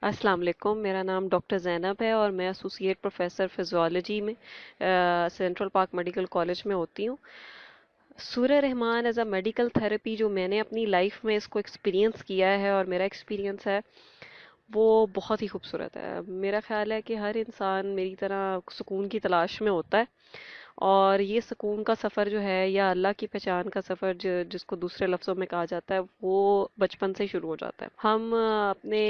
السلام علیکم، میرا نام ڈاکٹر زینب ہے اور میں ایسوسیٹ پروفیسر فزیولوجی میں سینٹرل پارک میڈیکل کالج میں ہوتی ہوں۔ سورہ رحمان ایز اے میڈیکل تھراپی جو میں نے اپنی لائف میں اس کو ایکسپیرینس کیا ہے اور میرا ایکسپیرینس ہے وہ بہت ہی خوبصورت ہے۔ میرا خیال ہے کہ ہر انسان میری طرح سکون کی تلاش میں ہوتا ہے، اور یہ سکون کا سفر جو ہے یا اللہ کی پہچان کا سفر جس کو دوسرے لفظوں میں کہا جاتا ہے وہ بچپن سے شروع ہو جاتا ہے۔ ہم اپنے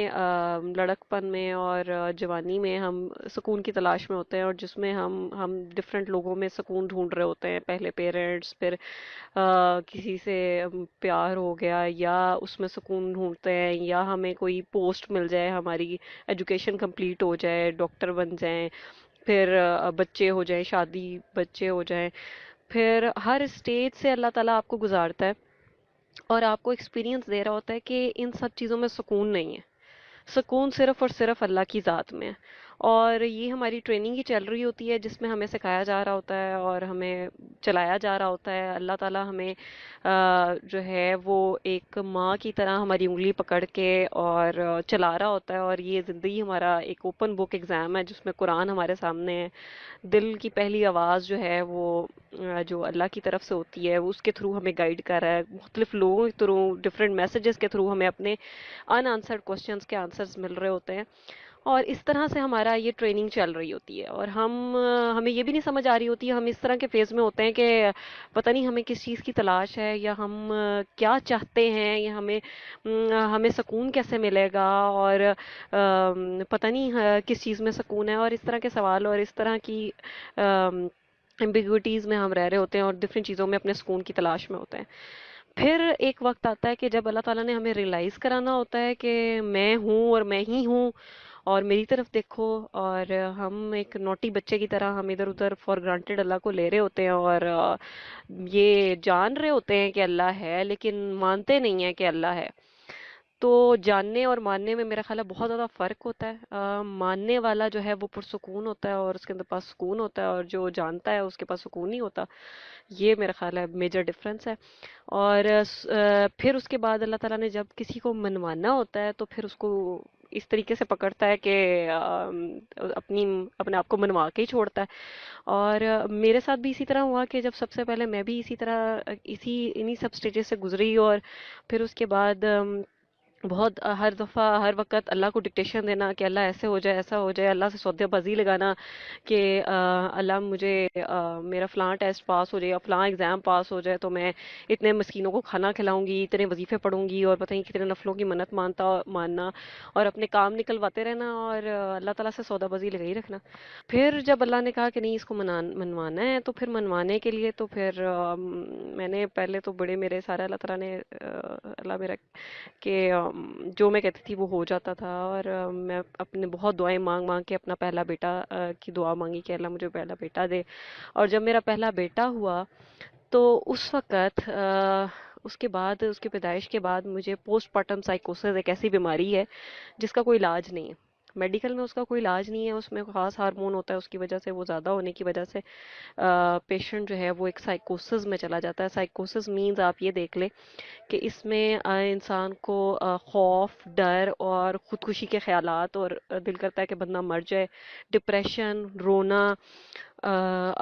لڑکپن میں اور جوانی میں ہم سکون کی تلاش میں ہوتے ہیں، اور جس میں ہم ڈفرینٹ لوگوں میں سکون ڈھونڈ رہے ہوتے ہیں، پہلے پیرنٹس، پھر کسی سے پیار ہو گیا یا اس میں سکون ڈھونڈتے ہیں، یا ہمیں کوئی پوسٹ مل جائے، ہماری ایجوکیشن کمپلیٹ ہو جائے، ڈاکٹر بن جائیں، پھر بچے ہو جائیں، شادی بچے ہو جائیں، پھر ہر اسٹیج سے اللہ تعالیٰ آپ کو گزارتا ہے اور آپ کو ایکسپیرینس دے رہا ہوتا ہے کہ ان سب چیزوں میں سکون نہیں ہے، سکون صرف اور صرف اللہ کی ذات میں ہے۔ اور یہ ہماری ٹریننگ ہی چل رہی ہوتی ہے جس میں ہمیں سکھایا جا رہا ہوتا ہے اور ہمیں چلایا جا رہا ہوتا ہے۔ اللہ تعالیٰ ہمیں جو ہے وہ ایک ماں کی طرح ہماری انگلی پکڑ کے اور چلا رہا ہوتا ہے، اور یہ زندگی ہمارا ایک اوپن بک ایگزام ہے جس میں قرآن ہمارے سامنے ہے۔ دل کی پہلی آواز جو ہے وہ جو اللہ کی طرف سے ہوتی ہے، وہ اس کے تھرو ہمیں گائیڈ کر رہا ہے، مختلف لوگوں کے تھرو، ڈفرینٹ میسیجز کے تھرو ہمیں اپنے ان آنسرڈ کوسچنس کے آنسرز مل رہے ہوتے ہیں، اور اس طرح سے ہمارا یہ ٹریننگ چل رہی ہوتی ہے۔ اور ہمیں یہ بھی نہیں سمجھ آ رہی ہوتی ہے، ہم اس طرح کے فیز میں ہوتے ہیں کہ پتہ نہیں ہمیں کس چیز کی تلاش ہے، یا ہم کیا چاہتے ہیں، یا ہمیں سکون کیسے ملے گا، اور پتہ نہیں کس چیز میں سکون ہے، اور اس طرح کے سوال اور اس طرح کی ایمبیگوٹیز میں ہم رہ رہے ہوتے ہیں اور ڈفرینٹ چیزوں میں اپنے سکون کی تلاش میں ہوتے ہیں۔ پھر ایک وقت آتا ہے کہ جب اللہ تعالیٰ نے ہمیں ریئلائز کرانا ہوتا ہے کہ میں ہوں اور میں ہی ہوں، اور میری طرف دیکھو، اور ہم ایک نوٹی بچے کی طرح ہم ادھر ادھر فار گرانٹیڈ اللہ کو لے رہے ہوتے ہیں، اور یہ جان رہے ہوتے ہیں کہ اللہ ہے لیکن مانتے نہیں ہیں کہ اللہ ہے۔ تو جاننے اور ماننے میں میرا خیال ہے بہت زیادہ فرق ہوتا ہے۔ ماننے والا جو ہے وہ پرسکون ہوتا ہے اور اس کے اندر پاس سکون ہوتا ہے، اور جو جانتا ہے اس کے پاس سکون نہیں ہوتا۔ یہ میرا خیال ہے میجر ڈفرینس ہے۔ اور پھر اس کے بعد اللہ تعالیٰ نے جب کسی کو منوانا ہوتا ہے تو پھر اس کو اس طریقے سے پکڑتا ہے کہ اپنے آپ کو منوا کے ہی چھوڑتا ہے۔ اور میرے ساتھ بھی اسی طرح ہوا کہ جب سب سے پہلے میں بھی اسی طرح انہی سب سٹیجز سے گزری، اور پھر اس کے بعد بہت ہر دفعہ ہر وقت اللہ کو ڈکٹیشن دینا کہ اللہ ایسے ہو جائے، ایسا ہو جائے، اللہ سے سودے بازی لگانا کہ اللہ مجھے میرا فلاں ٹیسٹ پاس ہو جائے یا فلاں ایگزام پاس ہو جائے تو میں اتنے مسکینوں کو کھانا کھلاؤں گی، اتنے وظیفے پڑھوں گی، اور پتہ نہیں کتنے نفلوں کی منت ماننا، اور اپنے کام نکلواتے رہنا، اور اللہ تعالیٰ سے سودا بازی لگائی رکھنا۔ پھر جب اللہ نے کہا کہ نہیں اس کو منوانا ہے، تو پھر منوانے کے لیے تو پھر میں نے پہلے تو بڑے میرے سارا اللہ تعالیٰ نے اللہ میرا کہ جو میں کہتی تھی وہ ہو جاتا تھا، اور میں اپنے بہت دعائیں مانگ مانگ کے اپنا پہلا بیٹا کی دعا مانگی کہ اللہ مجھے پہلا بیٹا دے۔ اور جب میرا پہلا بیٹا ہوا تو اس وقت اس کے بعد، اس کی پیدائش کے بعد مجھے پوسٹ پارٹم سائیکوسس ایک ایسی بیماری ہے جس کا کوئی علاج نہیں ہے، میڈیکل میں اس کا کوئی علاج نہیں ہے، اس میں خاص ہارمون ہوتا ہے، اس کی وجہ سے وہ زیادہ ہونے کی وجہ سے پیشنٹ جو ہے وہ ایک سائیکوسس میں چلا جاتا ہے۔ سائیکوسس مینز آپ یہ دیکھ لیں کہ اس میں انسان کو خوف، ڈر اور خودکشی کے خیالات، اور دل کرتا ہے کہ بندہ مر جائے، ڈپریشن، رونا،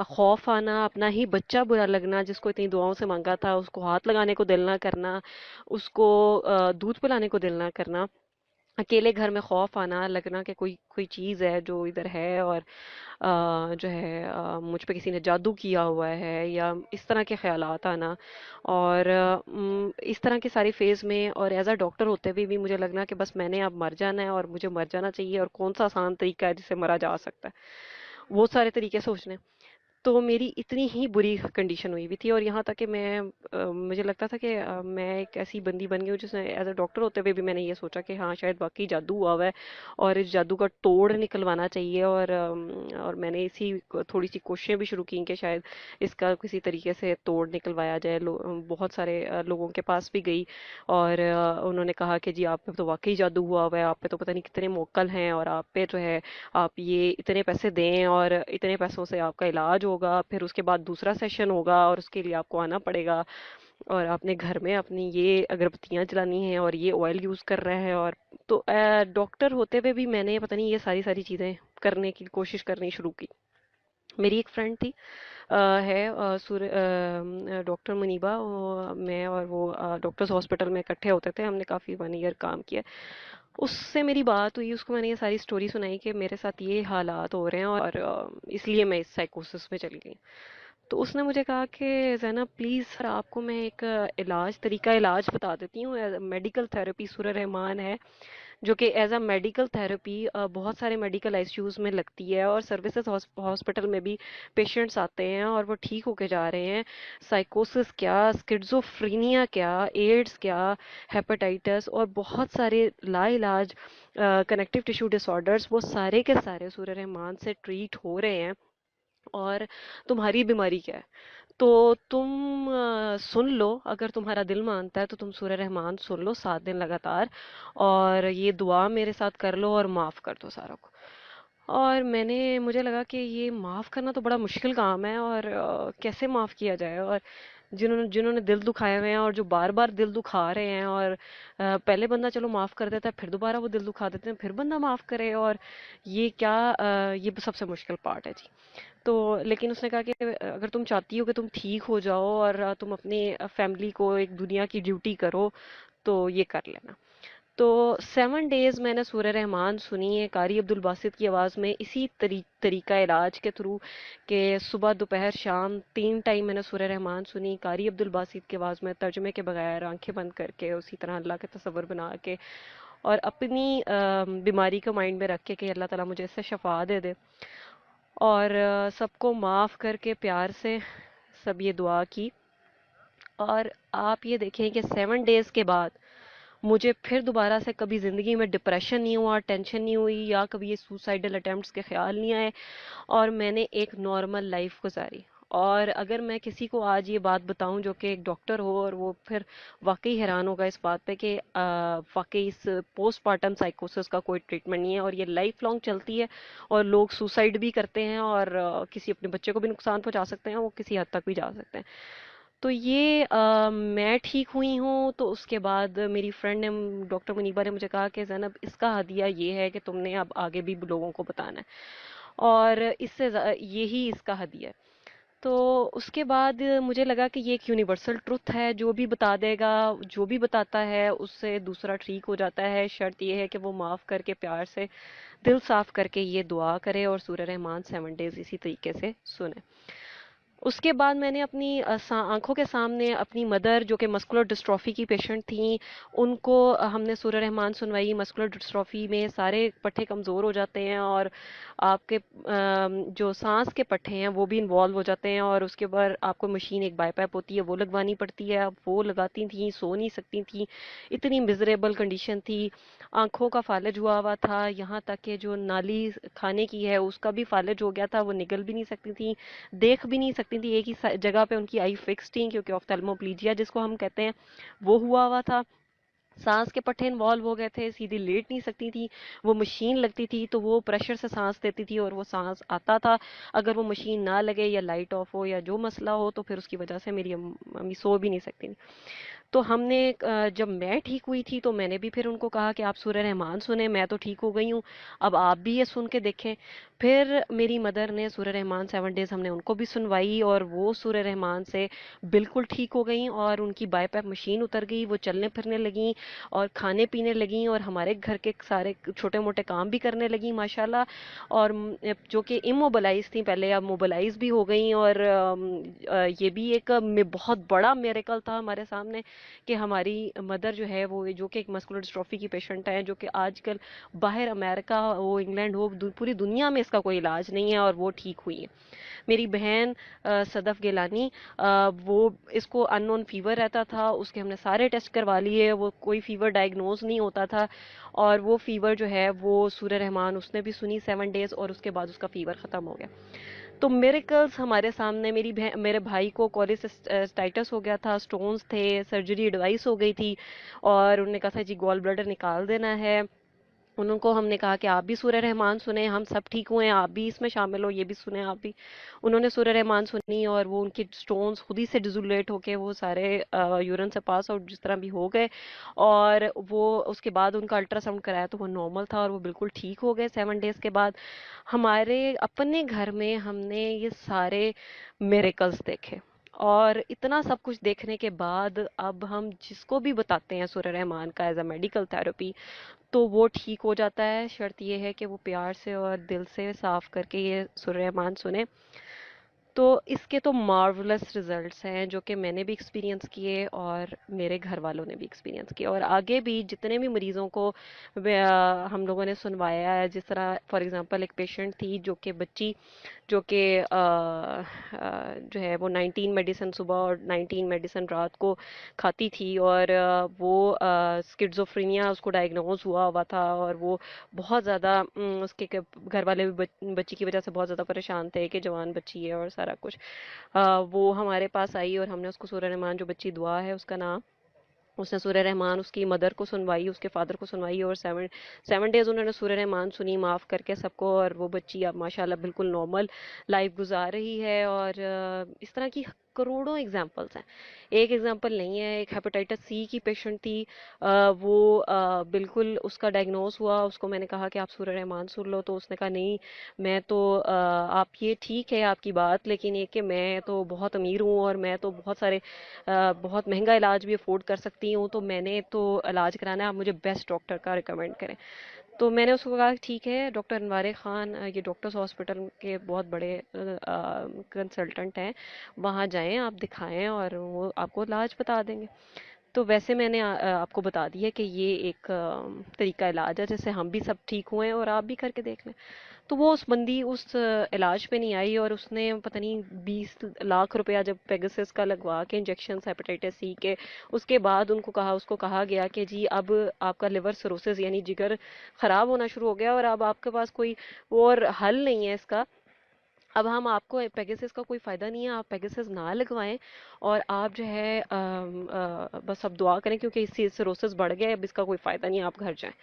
خوف آنا، اپنا ہی بچہ برا لگنا جس کو اتنی دعاؤں سے مانگا تھا اس کو ہاتھ لگانے کو دل نہ کرنا، اس کو دودھ پلانے کو دل نہ کرنا، اکیلے گھر میں خوف آنا، لگنا کہ کوئی چیز ہے جو ادھر ہے، اور جو ہے مجھ پہ کسی نے جادو کیا ہوا ہے، یا اس طرح کے خیالات آنا، اور اس طرح کے ساری فیز میں، اور ایز اے ڈاکٹر ہوتے ہوئے بھی مجھے لگنا کہ بس میں نے اب مر جانا ہے اور مجھے مر جانا چاہیے، اور کون سا آسان طریقہ ہے جس سے مرا جا سکتا ہے، وہ سارے طریقے سوچنے۔ تو میری اتنی ہی بری کنڈیشن ہوئی ہوئی تھی، اور یہاں تک کہ مجھے لگتا تھا کہ میں ایک ایسی بندی بن گئی ہوں جس نے ایز اے ڈاکٹر ہوتے ہوئے بھی میں نے یہ سوچا کہ ہاں شاید واقعی جادو ہوا ہوا ہے، اور اس جادو کا توڑ نکلوانا چاہیے، اور میں نے اسی تھوڑی سی کوششیں بھی شروع کی کہ شاید اس کا کسی طریقے سے توڑ نکلوایا جائے۔ بہت سارے لوگوں کے پاس بھی گئی، اور انہوں نے کہا کہ جی آپ پہ تو واقعی جادو ہوا ہوا ہے، آپ پہ تو پتہ نہیں کتنے موکل ہیں، اور آپ پہ جو ہے آپ یہ اتنے پیسے دیں اور اتنے پیسوں سے آپ کا علاج ہوگا، پھر اس کے بعد دوسرا سیشن ہوگا اور اس کے لیے آپ کو آنا پڑے گا، اور اپنے گھر میں اپنی یہ اگربتیاں جلانی ہیں اور یہ آئل یوز کر رہے ہیں، اور तो डॉक्टर होते हुए भी मैंने पता नहीं ये सारी सारी चीज़ें करने की कोशिश करनी शुरू की। मेरी एक फ्रेंड थी, है डॉक्टर मुनीबा, मैं और वो डॉक्टर्स हॉस्पिटल में इकट्ठे होते थे, हमने काफ़ी 1 ईयर काम किया। उससे मेरी बात हुई, उसको मैंने ये सारी स्टोरी सुनाई कि मेरे साथ ये हालात हो रहे हैं और इसलिए मैं इस साइकोसिस में चली गई। तो उसने मुझे कहा कि ज़ैनब प्लीज़ सर, आपको मैं एक तरीका इलाज बता देती हूँ। मेडिकल थेरेपी सूरह रहमान है, जो कि एज अ मेडिकल थेरेपी बहुत सारे मेडिकल इश्यूज में लगती है, और सर्विसेज हॉस्पिटल में भी पेशेंट्स आते हैं और वो ठीक होके जा रहे हैं। साइकोसिस क्या, स्किज़ोफ्रेनिया क्या, एड्स क्या, हेपेटाइटिस और बहुत सारे लाइलाज कनेक्टिव टिश्यू डिसऑर्डर्स, वो सारे के सारे सूरह रहमान से ट्रीट हो रहे हैं। और तुम्हारी बीमारी क्या है? तो तुम सुन लो, अगर तुम्हारा दिल मानता है तो तुम सूरह रहमान सुन लो 7 दिन लगातार, और ये दुआ मेरे साथ कर लो और माफ़ कर दो सारों को। और मुझे लगा कि ये माफ़ करना तो बड़ा मुश्किल काम है, और कैसे माफ़ किया जाए, और जिन्होंने जिन्होंने दिल दुखाए हुए हैं और जो बार बार दिल दुखा रहे हैं, और पहले बंदा चलो माफ़ कर देता है, फिर दोबारा वो दिल दुखा देते हैं, फिर बंदा माफ़ करे, और ये क्या, ये सबसे मुश्किल पार्ट है जी। तो लेकिन उसने कहा कि अगर तुम चाहती हो कि तुम ठीक हो जाओ और तुम अपनी फैमिली को एक दुनिया की ड्यूटी करो, तो ये कर लेना। तो 7 डेज मैंने सूरह रहमान सुनी है कारी अब्दुल बासित की आवाज़ में, इसी तरीका इलाज के थ्रू, कि सुबह दोपहर शाम 3 टाइम मैंने सूरह रहमान सुनी कारी अब्दुल बासित की आवाज़ में, तर्जुमे के बगैर, आंखें बंद करके, उसी तरह अल्लाह के तस्वर बना के, और अपनी बीमारी को माइंड में रख के कि अल्लाह ताला मुझे इससे शफा दे दे, और सबको माफ़ करके प्यार से सब ये दुआ की। और आप ये देखें कि 7 डेज के बाद मुझे फिर दोबारा से कभी ज़िंदगी में डिप्रेशन नहीं हुआ, टेंशन नहीं हुई, या कभी ये सुसाइडल अटेम्प्ट्स के ख्याल नहीं आए, और मैंने एक नॉर्मल लाइफ गुजारी। और अगर मैं किसी को आज ये बात बताऊं जो कि एक डॉक्टर हो, और वो फिर वाकई हैरान होगा इस बात पे कि वाकई इस पोस्टमार्टम साइकोसिस का कोई ट्रीटमेंट नहीं है, और ये लाइफ लॉन्ग चलती है, और लोग सुसाइड भी करते हैं, और किसी अपने बच्चे को भी नुकसान पहुंचा सकते हैं, वो किसी हद तक भी जा सकते हैं। तो ये मैं ठीक हुई हूँ, तो उसके बाद मेरी फ्रेंड ने, डॉक्टर मुनीबा ने मुझे कहा कि ज़ैनब इसका हदिया ये है कि तुमने अब आगे भी लोगों को बताना है, और यही इसका हदिया है। तो उसके बाद मुझे लगा कि ये एक यूनिवर्सल ट्रुथ है, जो भी बता देगा, जो भी बताता है उससे दूसरा ठीक हो जाता है। शर्त ये है कि वो माफ़ करके प्यार से दिल साफ करके ये दुआ करे और सूरह रहमान 7 डेज इसी तरीके से सुने। उसके बाद मैंने अपनी आंखों के सामने अपनी मदर, जो कि मस्कुलर डिस्ट्रॉफी की पेशेंट थी, उनको हमने सूरह रहमान सुनवाई। मस्कुलर डिस्ट्रॉफी में सारे पट्टे कमज़ोर हो जाते हैं, और आपके जो सांस के पट्टे हैं वो भी इन्वॉल्व हो जाते हैं, और उसके बाद आपको मशीन, एक बाईपैप होती है, वो लगवानी पड़ती है। अब वो लगाती थी, सो नहीं सकती थी, इतनी मिजरेबल कंडीशन थी। आंखों का फालिज हुआ हुआ था, यहाँ तक कि जो नाली खाने की है उसका भी फालिज हो गया था, वो निगल भी नहीं सकती थी, देख भी नहीं सकती थी, एक ही जगह पे उनकी आई फिक्स थी, क्योंकि ऑफ्थेल्मोप्लीजिया जिसको हम कहते हैं वो हुआ हुआ था। सांस के पट्टे इन्वॉल्व हो गए थे, सीधी लेट नहीं सकती थी, वो मशीन लगती थी तो वो प्रेशर से सांस देती थी और वो सांस आता था। अगर वो मशीन ना लगे या लाइट ऑफ हो या जो मसला हो, तो फिर उसकी वजह से मेरी मम्मी सो भी नहीं सकती थी। तो हमने जब मैं ठीक हुई थी तो मैंने भी फिर उनको कहा कि आप सूरह रहमान सुने, मैं तो ठीक हो गई हूँ, अब आप भी ये सुन के देखें। फिर मेरी मदर ने सूरह रहमान 7 डेज हमने उनको भी सुनवाई, और वो सूरह रहमान से बिल्कुल ठीक हो गई, और उनकी बाईपैप मशीन उतर गई, वो चलने फिरने लगी और खाने पीने लगी, और हमारे घर के सारे छोटे मोटे काम भी करने लगी माशाल्लाह। और जो कि इमोबलाइज थी पहले, अब मोबलाइज भी हो गई। और ये भी एक बहुत बड़ा मेरेकल था हमारे सामने, कि हमारी मदर जो है, वो जो कि एक मस्कुलर डिस्ट्रॉफी की पेशेंट है, जो कि आजकल बाहर अमेरिका हो, इंग्लैंड हो, पूरी दुनिया में इसका कोई इलाज नहीं है, और वो ठीक हुई है। मेरी बहन सदफ गिलानी, वो, इसको अननोन फीवर रहता था, उसके हमने सारे टेस्ट करवा लिए, वो कोई फीवर डायग्नोज नहीं होता था, और वो फीवर जो है वो सूरह रहमान उसने भी सुनी 7 डेज, और उसके बाद उसका फीवर ख़त्म हो गया। तो मिरेकल्स हमारे सामने। मेरे भाई को कोलिसिस्टाइटिस हो गया था, स्टोन्स थे, सर्जरी एडवाइस हो गई थी, और उन्होंने कहा था जी गॉल ब्लैडर निकाल देना है, उनको हमने कहा कि आप भी सूर्य रहमान सुने, हम सब ठीक हुए हैं, आप भी इसमें शामिल हो, ये भी सुने आप भी। उन्होंने सूर्य रहमान सुनी और वो उनके स्टोन्स खुद ही से डिसोलेट होके वो सारे यूरिन से पास आउट जिस तरह भी हो गए। और वो उसके बाद उनका अल्ट्रासाउंड कराया तो वो नॉर्मल था और वो बिल्कुल ठीक हो गए 7 डेज के बाद। हमारे अपने घर में हमने ये सारे मिरेकल्स देखे। और इतना सब कुछ देखने के बाद अब हम जिसको भी बताते हैं सूर्य रहमान का एज अ मेडिकल थेरेपी, तो वो ठीक हो जाता है। शर्त ये है कि वो प्यार से और दिल से साफ करके ये सुर-ए-मान सुने। तो इसके तो मार्वलस रिजल्ट्स हैं जो कि मैंने भी एक्सपीरियंस किए और मेरे घर वालों ने भी एक्सपीरियंस किए, और आगे भी जितने भी मरीजों को हम लोगों ने सुनवाया है। जिस तरह फॉर एग्जांपल एक पेशेंट थी जो कि बच्ची, जो कि जो है वो 19 मेडिसिन सुबह और 19 मेडिसिन रात को खाती थी, और वो स्किज़ोफ्रेनिया उसको डायग्नोज हुआ था। और वो बहुत ज़्यादा उसके घर वाले भी बच्ची की वजह से बहुत ज़्यादा परेशान थे कि जवान बच्ची है और सारा कुछ। वो हमारे पास आई और हमने उसको सूरह रहमान, जो बच्ची दुआ है उसका नाम, उसने सूरह रहमान उसकी मदर को सुनवाई, उसके फादर को सुनवाई, और 7 डेज उन्होंने सूरह रहमान सुनी माफ़ करके सबको। और वो बच्ची अब माशाल्लाह बिल्कुल नॉर्मल लाइफ गुजार रही है। और इस तरह की करोड़ों एग्जांपल्स हैं, एक एग्जांपल नहीं है। एक हेपेटाइटिस सी की पेशेंट थी, वो बिल्कुल उसका डायग्नोस हुआ, उसको मैंने कहा कि आप सूरह रहमान सुन लो, तो उसने कहा नहीं मैं तो आप ये ठीक है आपकी बात, लेकिन ये कि मैं तो बहुत अमीर हूँ और मैं तो बहुत सारे बहुत महंगा इलाज भी अफोर्ड कर सकती हूँ, तो मैंने तो इलाज कराना है, आप मुझे बेस्ट डॉक्टर का रिकमेंड करें। तो मैंने उसको कहा ठीक है, डॉक्टर अनवार खान ये डॉक्टर्स हॉस्पिटल के बहुत बड़े कंसल्टेंट हैं, वहाँ जाएं आप दिखाएं और वो आपको इलाज बता देंगे। तो वैसे मैंने आपको बता दिया कि ये एक तरीका इलाज है जिससे हम भी सब ठीक हुए हैं और आप भी करके देख लें। तो वो उस बंदी उस इलाज पे नहीं आई, और उसने पता नहीं 20 लाख रुपया जब पेगासस का लगवा के इंजेक्शन हेपेटाइटिस सी के, उसके बाद उसको कहा गया कि जी अब आपका लिवर सिरोसिस यानी जिगर खराब होना शुरू हो गया और अब आपके पास कोई और हल नहीं है इसका। अब हम आपको पेगासस का कोई फ़ायदा नहीं है, आप पेगासस ना लगवाएं, और आप जो है बस अब दुआ करें क्योंकि इससे सिरोसिस बढ़ गया है, अब इसका कोई फ़ायदा नहीं है, आप घर जाएं।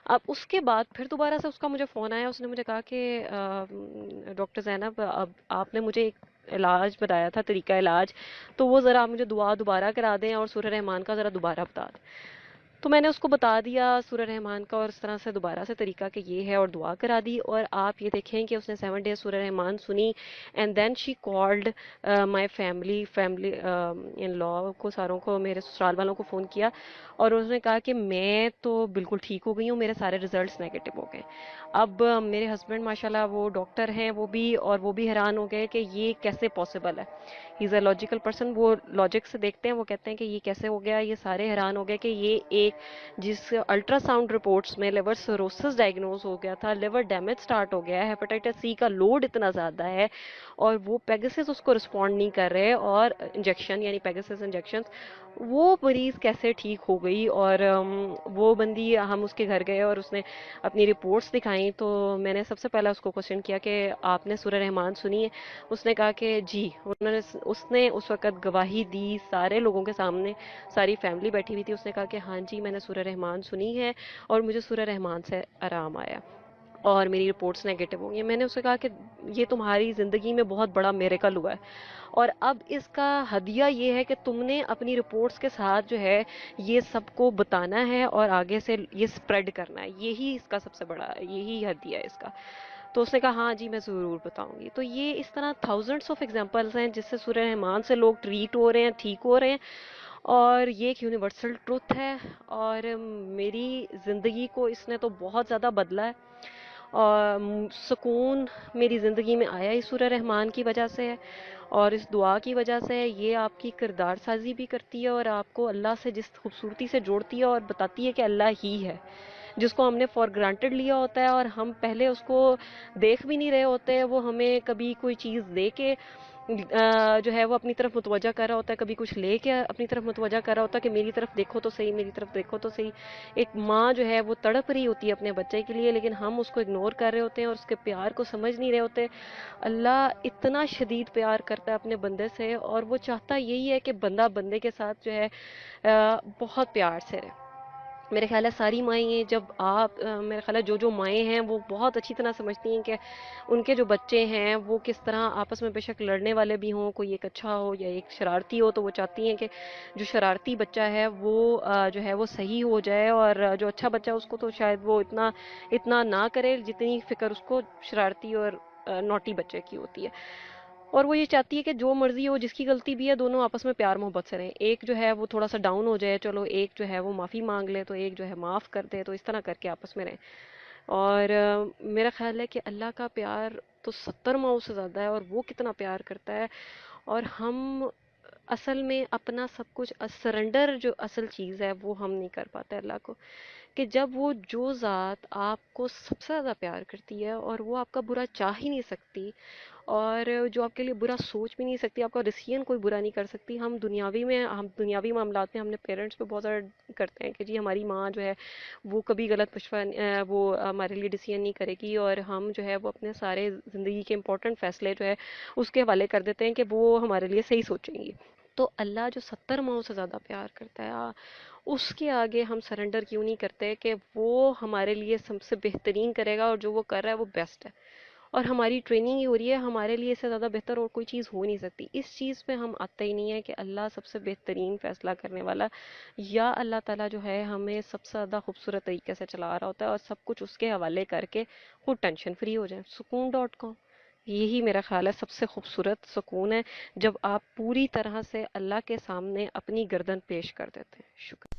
अब उसके बाद फिर दोबारा से उसका मुझे फ़ोन आया, उसने मुझे कहा कि डॉक्टर ज़ैनब अब आपने मुझे एक इलाज बताया था, तरीका इलाज, तो वो ज़रा आप मुझे दुआ दोबारा करा दें और सूरह रहमान का ज़रा दोबारा बता दें। तो मैंने उसको बता दिया सूरह रहमान का और इस तरह से दोबारा से तरीका कि ये है, और दुआ करा दी। और आप ये देखें कि उसने 7 डेज सूरह रहमान सुनी, and then she called my family in law को, सारों को, मेरे ससुराल वालों को फ़ोन किया, और उसने कहा कि मैं तो बिल्कुल ठीक हो गई हूँ, मेरे सारे रिजल्ट्स नेगेटिव हो गए। अब मेरे हस्बैंड माशाल्लाह वो डॉक्टर हैं वो भी, और वो भी हैरान हो गए कि ये कैसे पॉसिबल है। He is a logical person, वो लॉजिक से देखते हैं, वो कहते हैं कि ये कैसे हो गया। ये सारे हैरान हो गए कि ये एक, जिस अल्ट्रासाउंड रिपोर्ट्स में लिवर सिरोसिस डायग्नोज हो गया था, लिवर डैमेज स्टार्ट हो गया है, हेपेटाइटिस सी का लोड इतना ज़्यादा है, और वो पेगासस उसको रिस्पॉन्ड नहीं कर रहे, और इंजेक्शन यानी पेगासस इंजेक्शन, वो मरीज़ कैसे ठीक हो गई। और वो बंदी, हम उसके घर गए और उसने अपनी रिपोर्ट्स दिखाई, तो मैंने सबसे पहला उसको क्वेश्चन किया कि आपने सूरह रहमान सुनी है? उसने कहा कि जी। उसने उस वक़्त गवाही दी सारे लोगों के सामने, सारी फैमिली बैठी हुई थी। उसने कहा कि हाँ जी, मैंने सूरह रहमान सुनी है और मुझे सूरह रहमान से आराम आया और मेरी रिपोर्ट्स नेगेटिव हो गई। मैंने उससे कहा कि ये तुम्हारी ज़िंदगी में बहुत बड़ा मिरेकल हुआ है, और अब इसका हदिया ये है कि तुमने अपनी रिपोर्ट्स के साथ जो है ये सबको बताना है और आगे से ये स्प्रेड करना है, यही इसका सबसे बड़ा, यही हदिया है इसका। तो उसने कहा हाँ जी मैं ज़रूर बताऊंगी। तो ये इस तरह थाउजेंड्स ऑफ एग्जांपल्स हैं जिससे सूरह रहमान से लोग ट्रीट हो रहे हैं, ठीक हो रहे हैं, और ये एक यूनिवर्सल ट्रुथ है। और मेरी ज़िंदगी को इसने तो बहुत ज़्यादा बदला है, और सुकून मेरी ज़िंदगी में आया ही सूरह रहमान की वजह से है, और इस दुआ की वजह से है। ये आपकी किरदार साजी भी करती है और आपको अल्लाह से जिस खूबसूरती से जोड़ती है और बताती है कि अल्लाह ही है, जिसको हमने फॉर ग्रांटेड लिया होता है और हम पहले उसको देख भी नहीं रहे होते हैं। वो हमें कभी कोई चीज़ दे के जो है वो अपनी तरफ मुतवज्जा कर रहा होता है, कभी कुछ लेके अपनी तरफ मुतवज्जा कर रहा होता है कि मेरी तरफ देखो तो सही, मेरी तरफ देखो तो सही। एक माँ जो है वो तड़प रही होती है अपने बच्चे के लिए, लेकिन हम उसको इग्नोर कर रहे होते हैं और उसके प्यार को समझ नहीं रहे होते। अल्लाह इतना शदीद प्यार करता है अपने बंदे से, और वो चाहता यही है कि बंदा बंदे के साथ जो है बहुत प्यार से रहे। میرے خیال ہے ساری مائیں جب آپ میرے خیال ہے جو مائیں ہیں وہ بہت اچھی طرح سمجھتی ہیں کہ ان کے جو بچے ہیں وہ کس طرح آپس میں بے شک لڑنے والے بھی ہوں، کوئی ایک اچھا ہو یا ایک شرارتی ہو، تو وہ چاہتی ہیں کہ جو شرارتی بچہ ہے وہ جو ہے وہ صحیح ہو جائے، اور جو اچھا بچہ ہے اس کو تو شاید وہ اتنا اتنا نہ کرے جتنی فکر اس کو شرارتی اور نوٹی بچے کی ہوتی ہے۔ اور وہ یہ چاہتی ہے کہ جو مرضی ہو، جس کی غلطی بھی ہے، دونوں آپس میں پیار محبت سے رہیں، ایک جو ہے وہ تھوڑا سا ڈاؤن ہو جائے، چلو ایک جو ہے وہ معافی مانگ لے تو ایک جو ہے معاف کر دے، تو اس طرح کر کے آپس میں رہیں۔ اور میرا خیال ہے کہ اللہ کا پیار تو 70 ماؤں سے زیادہ ہے، اور وہ کتنا پیار کرتا ہے، اور ہم اصل میں اپنا سب کچھ سرنڈر جو اصل چیز ہے وہ ہم نہیں کر پاتے اللہ کو، کہ جب وہ جو ذات آپ کو سب سے زیادہ پیار کرتی ہے اور وہ آپ کا برا چاہ ہی نہیں سکتی، اور جو آپ کے لیے برا سوچ بھی نہیں سکتی، آپ کا ڈیسیژن کوئی برا نہیں کر سکتی۔ ہم دنیاوی معاملات میں ہم نے پیرنٹس پہ بہت زیادہ کرتے ہیں کہ جی ہماری ماں جو ہے وہ کبھی غلط مشورہ وہ ہمارے لیے ڈیسیژن نہیں کرے گی، اور ہم جو ہے وہ اپنے سارے زندگی کے امپورٹنٹ فیصلے جو ہے اس کے حوالے کر دیتے ہیں کہ وہ ہمارے لیے صحیح سوچیں گی۔ تو اللہ جو 70 ماؤں سے زیادہ پیار کرتا ہے، اس کے آگے ہم سرنڈر کیوں نہیں کرتے کہ وہ ہمارے لیے سب سے بہترین کرے گا، اور جو وہ کر رہا ہے وہ بیسٹ ہے، اور ہماری ٹریننگ ہی ہو رہی ہے، ہمارے لیے اس سے زیادہ بہتر اور کوئی چیز ہو نہیں سکتی۔ اس چیز پہ ہم آتے ہی نہیں ہے کہ اللہ سب سے بہترین فیصلہ کرنے والا، یا اللہ تعالیٰ جو ہے ہمیں سب سے زیادہ خوبصورت طریقے سے چلا رہا ہوتا ہے، اور سب کچھ اس کے حوالے کر کے خود ٹینشن فری ہو جائیں۔ سکون.com، یہی میرا خیال ہے سب سے خوبصورت سکون ہے، جب آپ پوری طرح سے اللہ کے سامنے اپنی گردن پیش کر دیتے ہیں۔ شکریہ۔